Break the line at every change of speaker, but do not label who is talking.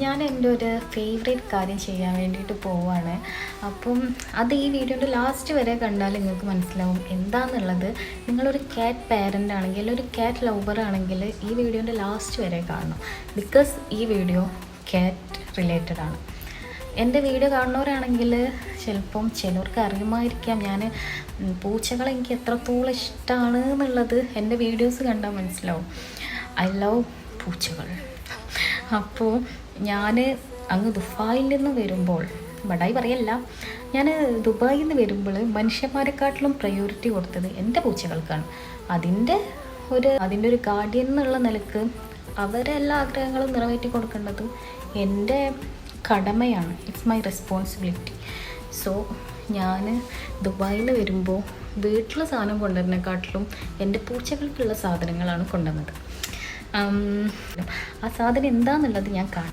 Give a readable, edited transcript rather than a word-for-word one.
ഞാൻ എൻ്റെ ഒരു ഫേവറേറ്റ് കാര്യം ചെയ്യാൻ വേണ്ടിയിട്ട് പോവുകയാണ്. അപ്പം അത് ഈ വീഡിയോൻ്റെ ലാസ്റ്റ് വരെ കണ്ടാൽ നിങ്ങൾക്ക് മനസ്സിലാവും എന്താണെന്നുള്ളത്. നിങ്ങളൊരു ക്യാറ്റ് പാരൻ്റ് ആണെങ്കിൽ, ഒരു ക്യാറ്റ് ലവർ ആണെങ്കിൽ ഈ വീഡിയോൻ്റെ ലാസ്റ്റ് വരെ കാണണം. ബിക്കോസ് ഈ വീഡിയോ ക്യാറ്റ് റിലേറ്റഡ് ആണ്. എൻ്റെ വീഡിയോ കാണുന്നവരാണെങ്കിൽ ചിലപ്പം ചിലർക്ക് അറിയുമായിരിക്കാം ഞാൻ പൂച്ചകളെ എനിക്ക് എത്രത്തോളം ഇഷ്ടമാണ് എന്നുള്ളത് എൻ്റെ വീഡിയോസ് കണ്ടാൽ മനസ്സിലാവും. ഐ ലവ് പൂച്ചകൾ. അപ്പോൾ ഞാൻ അങ്ങ് ദുബായിൽ നിന്ന് വരുമ്പോൾ, ബടായി പറയല്ല, ഞാൻ ദുബായിൽ നിന്ന് വരുമ്പോൾ മനുഷ്യന്മാരെക്കാട്ടിലും പ്രയോറിറ്റി കൊടുത്തത് എൻ്റെ പൂച്ചകൾക്കാണ്. അതിൻ്റെ ഒരു ഗാർഡിയൻ എന്നുള്ള നിലക്ക് അവരെ എല്ലാ ആഗ്രഹങ്ങളും നിറവേറ്റി കൊടുക്കേണ്ടത് എൻ്റെ കടമയാണ്. It's my responsibility. സോ ഞാൻ ദുബായിൽ വരുമ്പോൾ വീട്ടിൽ സാധനം കൊണ്ടുവരുന്നതിനെക്കാട്ടിലും എൻ്റെ പൂച്ചകൾക്കുള്ള സാധനങ്ങളാണ് കൊണ്ടുവന്നത്. ആ സാധനം എന്താണെന്നുള്ളത് ഞാൻ കാണാം.